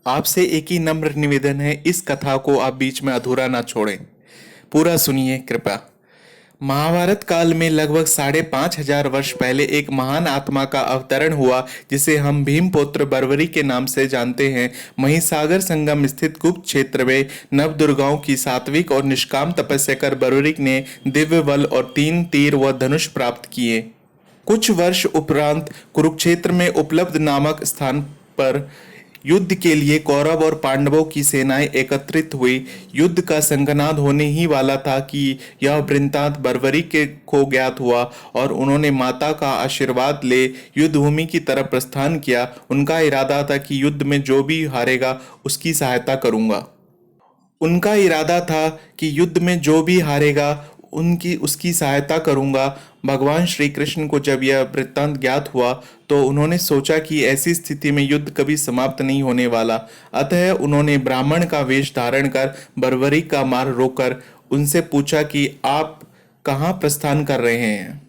आपसे एक ही नम्र निवेदन है, इस कथा को आप बीच में अधूरा ना छोड़ें। पूरा सुनिए कृपया। महाभारत काल में लगभग 5,500 वर्ष पहले एक महान आत्मा का अवतरण हुआ, जिसे हम भीमपुत्र बर्बरी के नाम से जानते हैं। महिसागर संगम स्थित गुप्त क्षेत्र में नवदुर्गाओं की सात्विक और निष्काम तपस्या कर बर्बरीक ने दिव्य बल और 3 तीर व धनुष प्राप्त किए। कुछ वर्ष उपरांत कुरुक्षेत्र में उपलब्ध नामक स्थान पर युद्ध के लिए कौरव और पांडवों की सेनाएं एकत्रित हुई। युद्ध का संघनाद होने ही वाला था कि यह वृत्तांत बर्बरी के को ज्ञात हुआ और उन्होंने माता का आशीर्वाद ले युद्ध भूमि की तरफ प्रस्थान किया। उनका इरादा था कि युद्ध में जो भी हारेगा उसकी सहायता करूंगा। उनका इरादा था कि युद्ध में जो भी हारेगा उनकी उसकी सहायता करूंगा। भगवान श्री कृष्ण को जब यह वृत्तांत ज्ञात हुआ तो उन्होंने सोचा कि ऐसी स्थिति में युद्ध कभी समाप्त नहीं होने वाला। अतः उन्होंने ब्राह्मण का वेश धारण कर बर्बरी का मार्ग रोककर उनसे पूछा कि आप कहाँ प्रस्थान कर रहे हैं।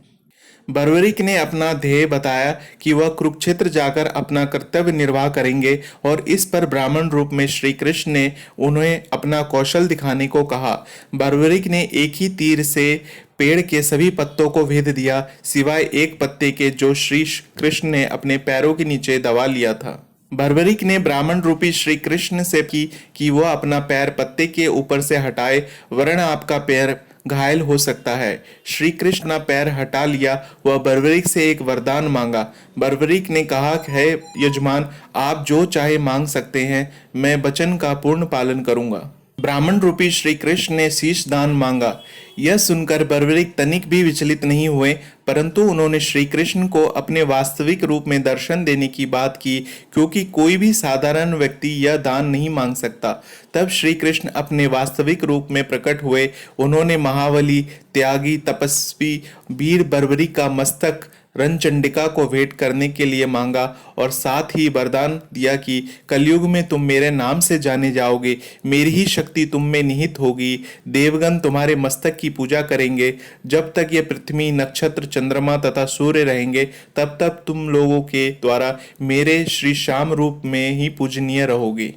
बर्बरीक ने अपना ध्येय बताया कि वह कुरुक्षेत्र जाकर अपना कर्तव्य निर्वाह करेंगे और इस पर ब्राह्मण रूप में श्री कृष्ण ने उन्हें अपना कौशल दिखाने को कहा। बर्बरीक ने एक ही तीर से पेड़ के सभी पत्तों को भेद दिया, सिवाय एक पत्ते के जो श्री कृष्ण ने अपने पैरों के नीचे दबा लिया था। बर्बरीक ने ब्राह्मण रूपी श्री कृष्ण से की कि वह अपना पैर पत्ते के ऊपर से हटाए, वरन आपका पैर घायल हो सकता है। श्री कृष्ण अपना पैर हटा लिया। वह बर्बरीक से एक वरदान मांगा। बर्बरीक ने कहा, है यजमान, आप जो चाहे मांग सकते हैं, मैं वचन का पूर्ण पालन करूंगा। ब्राह्मण रूपी श्री कृष्ण ने शीश दान मांगा। यह सुनकर बर्बरीक तनिक भी विचलित नहीं हुए, परंतु उन्होंने श्री कृष्ण को अपने वास्तविक रूप में दर्शन देने की बात की, क्योंकि कोई भी साधारण व्यक्ति यह दान नहीं मांग सकता। तब श्री कृष्ण अपने वास्तविक रूप में प्रकट हुए। उन्होंने महाबली, त्यागी, तपस्वी वीर बर्बरीक का मस्तक रणचंडिका को भेंट करने के लिए मांगा और साथ ही वरदान दिया कि कलयुग में तुम मेरे नाम से जाने जाओगे, मेरी ही शक्ति तुम में निहित होगी। देवगण तुम्हारे मस्तक की पूजा करेंगे। जब तक ये पृथ्वी, नक्षत्र, चंद्रमा तथा सूर्य रहेंगे, तब तक तुम लोगों के द्वारा मेरे श्री श्याम रूप में ही पूजनीय रहोगे।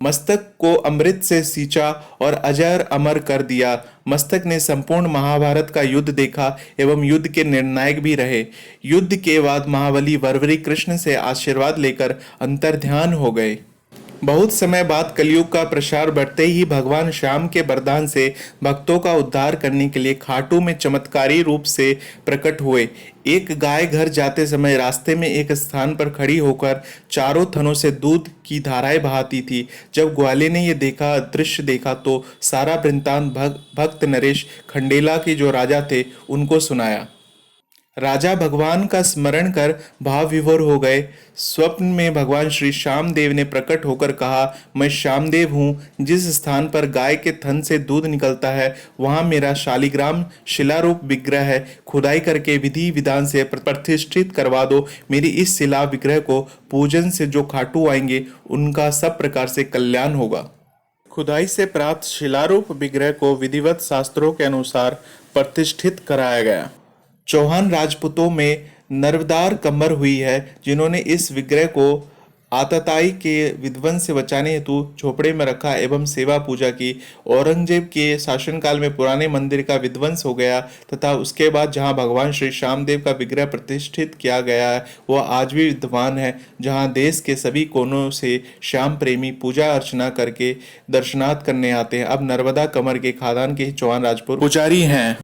मस्तक को अमृत से सींचा और अजर अमर कर दिया। मस्तक ने संपूर्ण महाभारत का युद्ध देखा एवं युद्ध के निर्णायक भी रहे। युद्ध के बाद महाबली बर्बरी कृष्ण से आशीर्वाद लेकर अंतर्ध्यान हो गए। बहुत समय बाद कलयुग का प्रसार बढ़ते ही भगवान श्याम के वरदान से भक्तों का उद्धार करने के लिए खाटू में चमत्कारी रूप से प्रकट हुए। एक गाय घर जाते समय रास्ते में एक स्थान पर खड़ी होकर चारों थनों से दूध की धाराएं बहाती थी। जब ग्वाले ने यह दृश्य देखा तो सारा वृत्तांत भक्त नरेश खंडेला के जो राजा थे उनको सुनाया। राजा भगवान का स्मरण कर भाव विभोर हो गए। स्वप्न में भगवान श्री श्यामदेव ने प्रकट होकर कहा, मैं श्यामदेव हूँ। जिस स्थान पर गाय के थन से दूध निकलता है वहाँ मेरा शालिग्राम शिलारूप विग्रह है। खुदाई करके विधि विधान से प्रतिष्ठित करवा दो। मेरी इस शिला विग्रह को पूजन से जो खाटू आएंगे उनका सब प्रकार से कल्याण होगा। खुदाई से प्राप्त शिलारूप विग्रह को विधिवत शास्त्रों के अनुसार प्रतिष्ठित कराया गया। चौहान राजपूतों में नर्वदार कम्बर हुई है, जिन्होंने इस विग्रह को आतताई के विध्वंस से बचाने हेतु झोपड़े में रखा एवं सेवा पूजा की। औरंगजेब के शासनकाल में पुराने मंदिर का विध्वंस हो गया तथा उसके बाद जहां भगवान श्री श्यामदेव का विग्रह प्रतिष्ठित किया गया है वह आज भी विद्यमान है, जहां देश के सभी कोनों से श्याम प्रेमी पूजा अर्चना करके दर्शनार्थ करने आते हैं। अब नर्मदा कमर के खादान के चौहान राजपूत पुजारी हैं।